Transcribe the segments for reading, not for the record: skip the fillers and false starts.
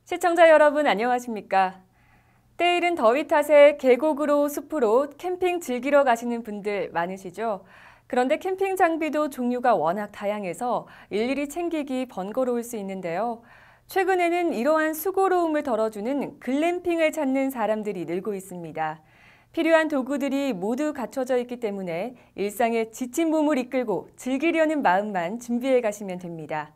시청자 여러분 안녕하십니까? 때이른 더위 탓에 계곡으로 숲으로 캠핑 즐기러 가시는 분들 많으시죠? 그런데 캠핑 장비도 종류가 워낙 다양해서 일일이 챙기기 번거로울 수 있는데요. 최근에는 이러한 수고로움을 덜어주는 글램핑을 찾는 사람들이 늘고 있습니다. 필요한 도구들이 모두 갖춰져 있기 때문에 일상에 지친 몸을 이끌고 즐기려는 마음만 준비해 가시면 됩니다.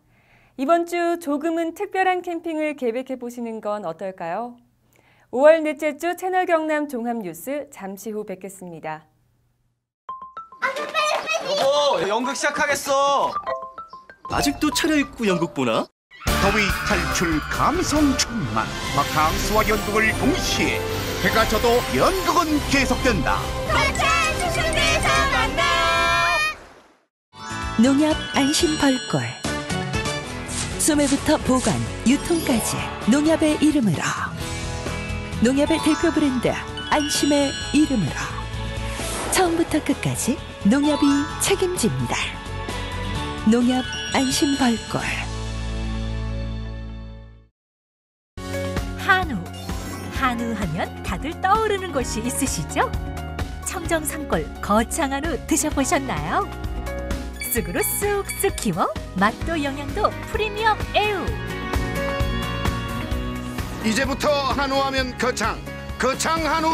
이번 주 조금은 특별한 캠핑을 계획해 보시는 건 어떨까요? 5월 넷째 주 채널 경남 종합뉴스 잠시 후 뵙겠습니다. 여보, 연극 시작하겠어. 아직도 차려입고 연극 보나? 더위 탈출 감성 충만 바캉스와 연극을 동시에 해가 져도 연극은 계속된다. 거창 추천대에서 만나요. 농협 안심 벌꿀 소매부터 보관, 유통까지 농협의 이름으로 농협의 대표 브랜드 안심의 이름으로 처음부터 끝까지 농협이 책임집니다. 농협 안심 벌꿀. 한우 하면 다들 떠오르는 곳이 있으시죠? 청정 산골 거창 한우 드셔보셨나요? 쑥으로 쑥쑥 키워 맛도 영양도 프리미엄 애우. 이제부터 한우하면 거창 한우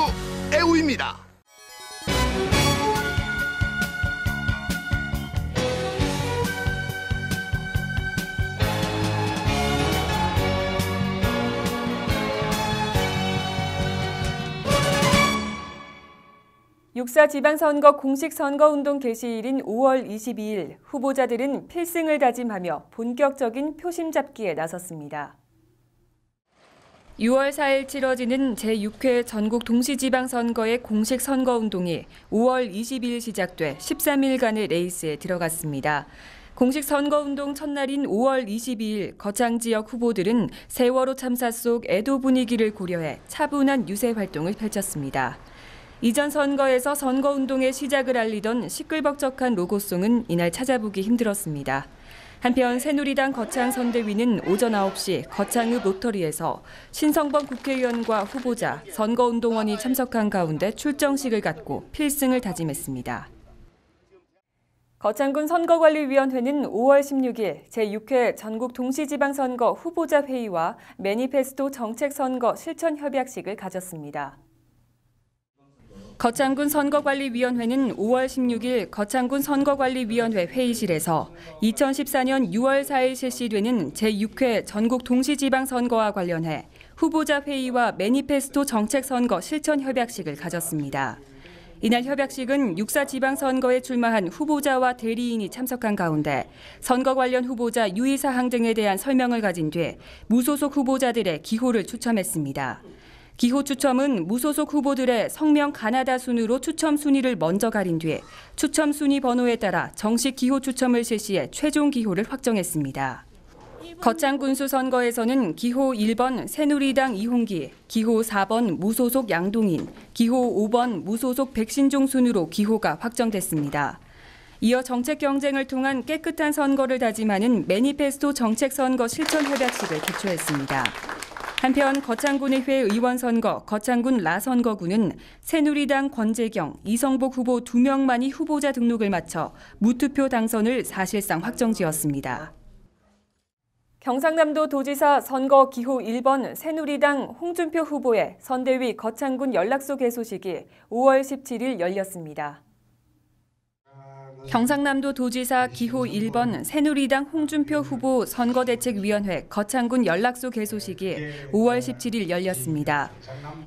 애우입니다. 육사 지방선거 공식 선거운동 개시일인 5월 22일 후보자들은 필승을 다짐하며 본격적인 표심 잡기에 나섰습니다. 6월 4일 치러지는 제6회 전국 동시지방선거의 공식 선거운동이 5월 22일 시작돼 13일간의 레이스에 들어갔습니다. 공식 선거운동 첫날인 5월 22일 거창 지역 후보들은 세월호 참사 속 애도 분위기를 고려해 차분한 유세 활동을 펼쳤습니다. 이전 선거에서 선거운동의 시작을 알리던 시끌벅적한 로고송은 이날 찾아보기 힘들었습니다. 한편 새누리당 거창 선대위는 오전 9시 거창읍 로터리에서 신성범 국회의원과 후보자, 선거운동원이 참석한 가운데 출정식을 갖고 필승을 다짐했습니다. 거창군 선거관리위원회는 5월 16일 제6회 전국 동시지방선거 후보자 회의와 매니페스토 정책선거 실천협약식을 가졌습니다. 거창군 선거관리위원회는 5월 16일 거창군 선거관리위원회 회의실에서 2014년 6월 4일 실시되는 제6회 전국 동시지방선거와 관련해 후보자 회의와 매니페스토 정책선거 실천협약식을 가졌습니다. 이날 협약식은 육사 지방선거에 출마한 후보자와 대리인이 참석한 가운데 선거 관련 후보자 유의사항 등에 대한 설명을 가진 뒤 무소속 후보자들의 기호를 추첨했습니다. 기호 추첨은 무소속 후보들의 성명 가나다 순으로 추첨 순위를 먼저 가린 뒤 추첨 순위 번호에 따라 정식 기호 추첨을 실시해 최종 기호를 확정했습니다. 거창 군수 선거에서는 기호 1번 새누리당 이홍기, 기호 4번 무소속 양동인, 기호 5번 무소속 백신종 순으로 기호가 확정됐습니다. 이어 정책 경쟁을 통한 깨끗한 선거를 다짐하는 매니페스토 정책선거 실천협약식을 개최했습니다. 한편 거창군의회 의원 선거 거창군 라선거구는 새누리당 권재경, 이성복 후보 2명만이 후보자 등록을 마쳐 무투표 당선을 사실상 확정지었습니다. 경상남도 도지사 선거 기호 1번 새누리당 홍준표 후보의 선대위 거창군 연락소 개소식이 5월 17일 열렸습니다. 경상남도 도지사 기호 1번 새누리당 홍준표 후보 선거대책위원회 거창군 연락소 개소식이 5월 17일 열렸습니다.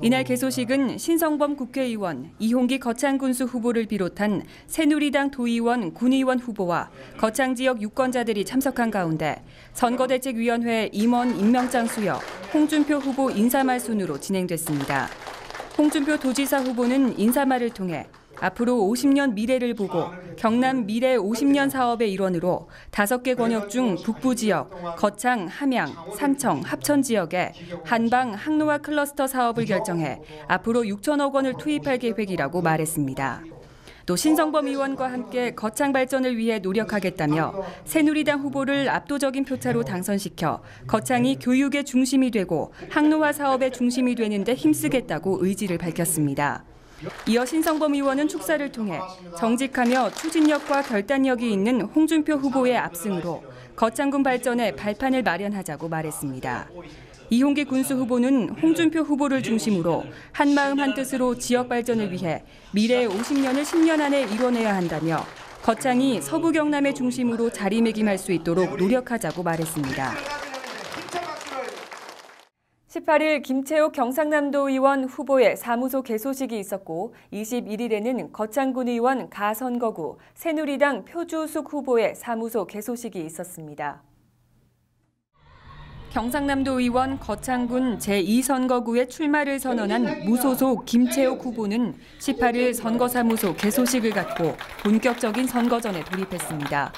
이날 개소식은 신성범 국회의원, 이홍기 거창군수 후보를 비롯한 새누리당 도의원, 군의원 후보와 거창 지역 유권자들이 참석한 가운데 선거대책위원회 임원 임명장 수여, 홍준표 후보 인사말 순으로 진행됐습니다. 홍준표 도지사 후보는 인사말을 통해 앞으로 50년 미래를 보고 경남 미래 50년 사업의 일원으로 5개 권역 중 북부 지역, 거창, 함양, 산청, 합천 지역에 한방 항로화 클러스터 사업을 결정해 앞으로 6천억 원을 투입할 계획이라고 말했습니다. 또 신성범 의원과 함께 거창 발전을 위해 노력하겠다며 새누리당 후보를 압도적인 표차로 당선시켜 거창이 교육의 중심이 되고 항로화 사업의 중심이 되는 데 힘쓰겠다고 의지를 밝혔습니다. 이어 신성범 의원은 축사를 통해 정직하며 추진력과 결단력이 있는 홍준표 후보의 압승으로 거창군 발전에 발판을 마련하자고 말했습니다. 이홍기 군수 후보는 홍준표 후보를 중심으로 한마음 한뜻으로 지역 발전을 위해 미래의 50년을 10년 안에 이뤄내야 한다며 거창이 서부 경남의 중심으로 자리매김할 수 있도록 노력하자고 말했습니다. 18일 김채욱 경상남도 의원 후보의 사무소 개소식이 있었고 21일에는 거창군 의원 가선거구 새누리당 표주숙 후보의 사무소 개소식이 있었습니다. 경상남도 의원 거창군 제2선거구에 출마를 선언한 무소속 김채욱 후보는 18일 선거사무소 개소식을 갖고 본격적인 선거전에 돌입했습니다.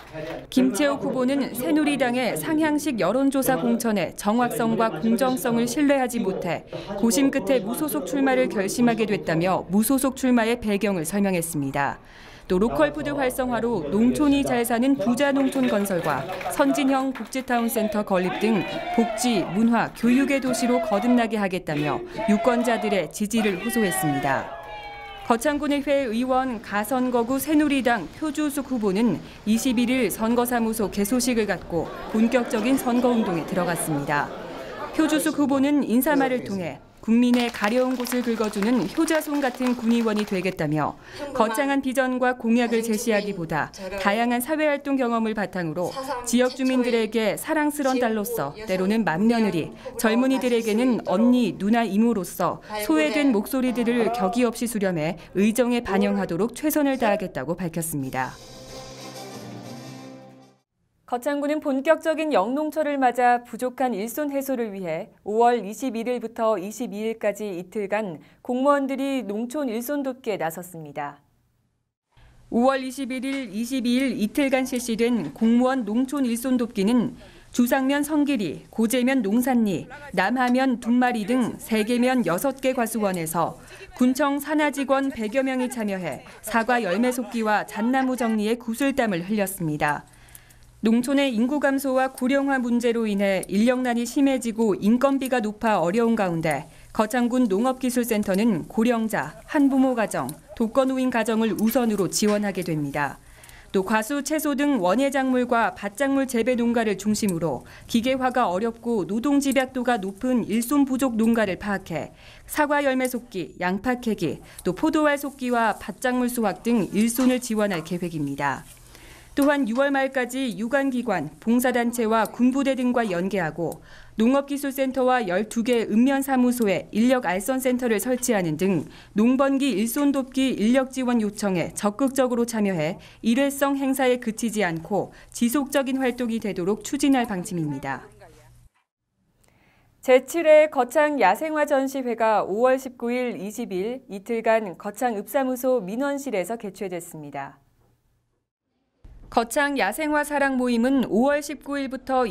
김채욱 후보는 새누리당의 상향식 여론조사 공천의 정확성과 공정성을 신뢰하지 못해 고심 끝에 무소속 출마를 결심하게 됐다며 무소속 출마의 배경을 설명했습니다. 또 로컬푸드 활성화로 농촌이 잘 사는 부자 농촌 건설과 선진형 복지타운센터 건립 등 복지, 문화, 교육의 도시로 거듭나게 하겠다며 유권자들의 지지를 호소했습니다. 거창군의회 의원 가선거구 새누리당 표주숙 후보는 21일 선거사무소 개소식을 갖고 본격적인 선거운동에 들어갔습니다. 표주숙 후보는 인사말을 통해 국민의 가려운 곳을 긁어주는 효자손 같은 군의원이 되겠다며 거창한 비전과 공약을 제시하기보다 다양한 사회활동 경험을 바탕으로 지역 주민들에게 사랑스런 딸로서 때로는 맏며느리, 젊은이들에게는 언니, 누나, 이모로서 소외된 목소리들을 격이 없이 수렴해 의정에 반영하도록 최선을 다하겠다고 밝혔습니다. 거창군은 본격적인 영농철을 맞아 부족한 일손 해소를 위해 5월 21일부터 22일까지 이틀간 공무원들이 농촌 일손 돕기에 나섰습니다. 5월 21일, 22일 이틀간 실시된 공무원 농촌 일손 돕기는 주상면 성길이, 고재면 농산리, 남하면 둔마리 등 3개면 6개 과수원에서 군청 산하 직원 100여 명이 참여해 사과 열매 솎기와 잣나무 정리에 구슬땀을 흘렸습니다. 농촌의 인구 감소와 고령화 문제로 인해 인력난이 심해지고 인건비가 높아 어려운 가운데 거창군 농업기술센터는 고령자, 한부모 가정, 독거노인 가정을 우선으로 지원하게 됩니다. 또 과수, 채소 등 원예작물과 밭작물 재배 농가를 중심으로 기계화가 어렵고 노동 집약도가 높은 일손 부족 농가를 파악해 사과 열매 솎기, 양파 캐기, 또 포도알 솎기와 밭작물 수확 등 일손을 지원할 계획입니다. 또한 6월 말까지 유관기관, 봉사단체와 군부대 등과 연계하고 농업기술센터와 12개 읍면사무소에 인력 알선센터를 설치하는 등 농번기 일손 돕기 인력 지원 요청에 적극적으로 참여해 일회성 행사에 그치지 않고 지속적인 활동이 되도록 추진할 방침입니다. 제7회 거창 야생화 전시회가 5월 19일, 20일 이틀간 거창 읍사무소 민원실에서 개최됐습니다. 거창 야생화 사랑 모임은 5월 19일부터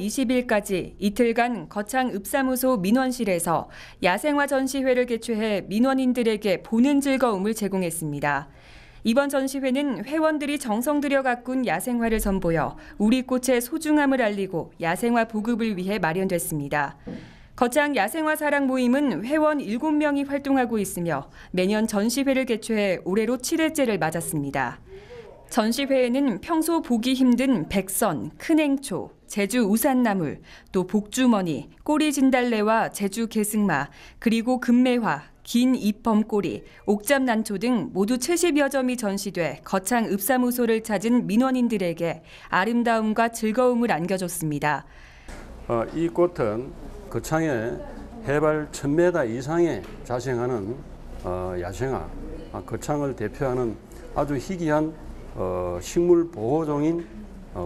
20일까지 이틀간 거창 읍사무소 민원실에서 야생화 전시회를 개최해 민원인들에게 보는 즐거움을 제공했습니다. 이번 전시회는 회원들이 정성 들여 가꾼 야생화를 선보여 우리 꽃의 소중함을 알리고 야생화 보급을 위해 마련됐습니다. 거창 야생화 사랑 모임은 회원 7명이 활동하고 있으며 매년 전시회를 개최해 올해로 7회째를 맞았습니다. 전시회에는 평소 보기 힘든 백선, 큰행초, 제주 우산나물, 또 복주머니, 꼬리 진달래와 제주 개승마, 그리고 금매화, 긴 잎범꼬리, 옥잠난초 등 모두 70여 점이 전시돼 거창 읍사무소를 찾은 민원인들에게 아름다움과 즐거움을 안겨줬습니다. 이 꽃은 거창에 해발 1000m 이상에 자생하는 야생화, 거창을 대표하는 아주 희귀한 식물 보호종인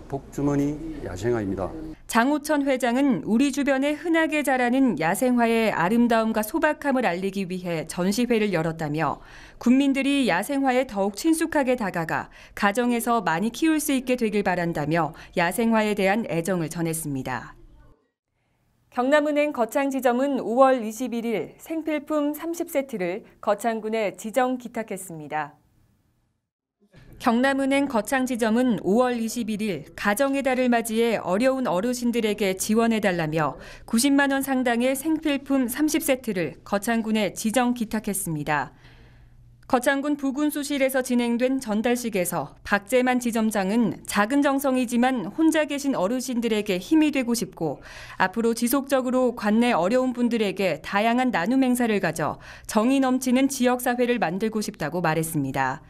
복주머니 야생화입니다. 장우천 회장은 우리 주변에 흔하게 자라는 야생화의 아름다움과 소박함을 알리기 위해 전시회를 열었다며 국민들이 야생화에 더욱 친숙하게 다가가 가정에서 많이 키울 수 있게 되길 바란다며 야생화에 대한 애정을 전했습니다. 경남은행 거창지점은 5월 21일 생필품 30세트를 거창군에 지정 기탁했습니다. 경남은행 거창지점은 5월 21일 가정의 달을 맞이해 어려운 어르신들에게 지원해달라며 90만 원 상당의 생필품 30세트를 거창군에 지정 기탁했습니다. 거창군 부군수실에서 진행된 전달식에서 박재만 지점장은 작은 정성이지만 혼자 계신 어르신들에게 힘이 되고 싶고 앞으로 지속적으로 관내 어려운 분들에게 다양한 나눔 행사를 가져 정이 넘치는 지역사회를 만들고 싶다고 말했습니다.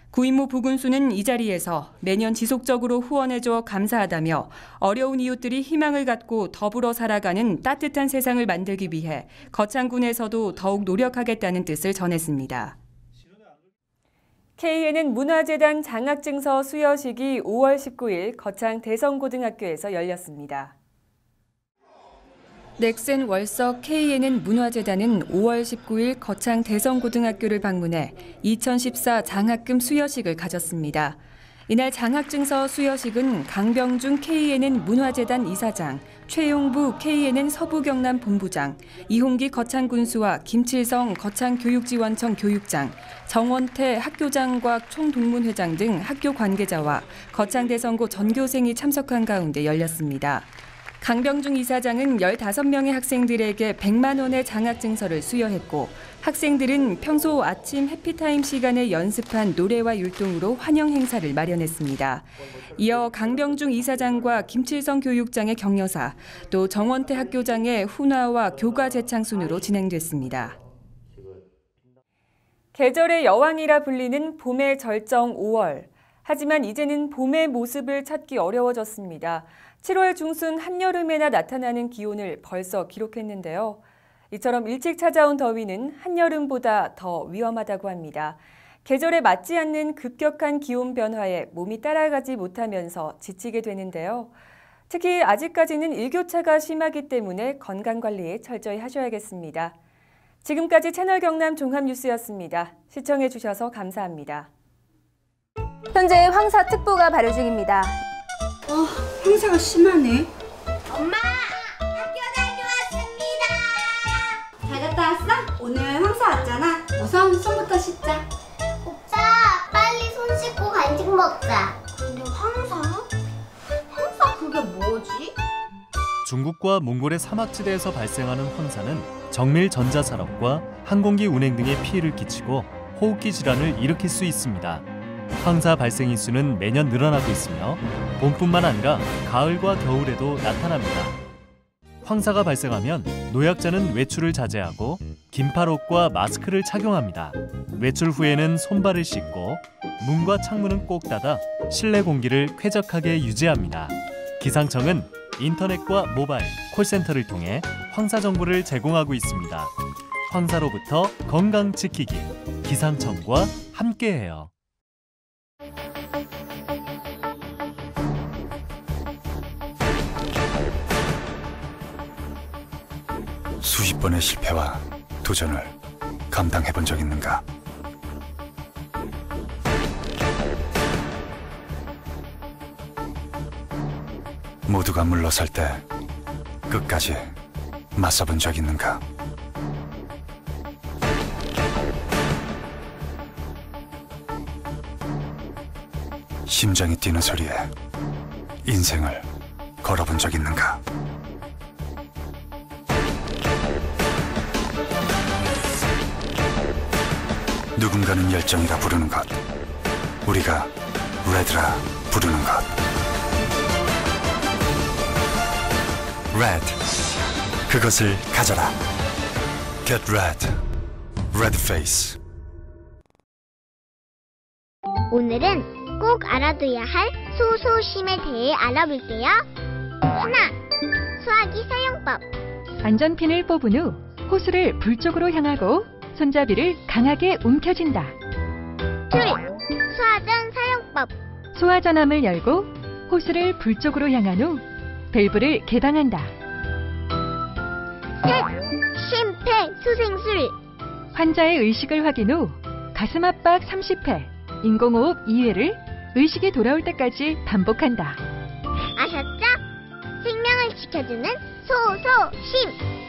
구인모 부군수는 이 자리에서 매년 지속적으로 후원해줘 감사하다며 어려운 이웃들이 희망을 갖고 더불어 살아가는 따뜻한 세상을 만들기 위해 거창군에서도 더욱 노력하겠다는 뜻을 전했습니다. KNN 문화재단 장학증서 수여식이 5월 19일 거창 대성고등학교에서 열렸습니다. 넥센 월석 KNN 문화재단은 5월 19일 거창 대성고등학교를 방문해 2014 장학금 수여식을 가졌습니다. 이날 장학증서 수여식은 강병중 KNN 문화재단 이사장, 최용부 KNN 서부경남 본부장, 이홍기 거창군수와 김칠성 거창교육지원청 교육장, 정원태 학교장과 총동문회장 등 학교 관계자와 거창대성고 전교생이 참석한 가운데 열렸습니다. 강병중 이사장은 15명의 학생들에게 100만 원의 장학증서를 수여했고 학생들은 평소 아침 해피타임 시간에 연습한 노래와 율동으로 환영 행사를 마련했습니다. 이어 강병중 이사장과 김칠성 교육장의 격려사, 또 정원태 학교장의 훈화와 교가 제창 순으로 진행됐습니다. 계절의 여왕이라 불리는 봄의 절정 5월. 하지만 이제는 봄의 모습을 찾기 어려워졌습니다. 7월 중순 한여름에나 나타나는 기온을 벌써 기록했는데요. 이처럼 일찍 찾아온 더위는 한여름보다 더 위험하다고 합니다. 계절에 맞지 않는 급격한 기온 변화에 몸이 따라가지 못하면서 지치게 되는데요. 특히 아직까지는 일교차가 심하기 때문에 건강관리 철저히 하셔야겠습니다. 지금까지 채널 경남 종합뉴스였습니다. 시청해주셔서 감사합니다. 현재 황사특보가 발효 중입니다. 황사가 심하네. 엄마! 학교 다녀왔습니다! 잘 갔다 왔어? 오늘 황사 왔잖아. 우선 손부터 씻자. 오빠, 빨리 손 씻고 간식 먹자. 근데 황사? 황사 그게 뭐지? 중국과 몽골의 사막지대에서 발생하는 황사는 정밀 전자산업과 항공기 운행 등에 피해를 끼치고 호흡기 질환을 일으킬 수 있습니다. 황사 발생 일수는 매년 늘어나고 있으며 봄뿐만 아니라 가을과 겨울에도 나타납니다. 황사가 발생하면 노약자는 외출을 자제하고 긴팔옷과 마스크를 착용합니다. 외출 후에는 손발을 씻고 문과 창문은 꼭 닫아 실내 공기를 쾌적하게 유지합니다. 기상청은 인터넷과 모바일, 콜센터를 통해 황사 정보를 제공하고 있습니다. 황사로부터 건강 지키기, 기상청과 함께해요. 수십 번의 실패와 도전을 감당해본 적 있는가? 모두가 물러설 때 끝까지 맞서본 적 있는가? 심장이 뛰는 소리에 인생을 걸어본 적 있는가? 누군가는 열정이라 부르는 것, 우리가 레드라 부르는 것. 레드, 그것을 가져라. Get red, red face. 오늘은 꼭 알아둬야 할 소소심에 대해 알아볼게요. 하나, 수화기 사용법. 안전핀을 뽑은 후 호스를 불 쪽으로 향하고 손잡이를 강하게 움켜쥔다. 둘, 소화전 사용법. 소화전함을 열고 호스를 불 쪽으로 향한 후 밸브를 개방한다. 셋, 심폐소생술. 환자의 의식을 확인 후 가슴 압박 30회, 인공호흡 2회를 의식이 돌아올 때까지 반복한다. 아셨죠? 생명을 지켜주는 소소심.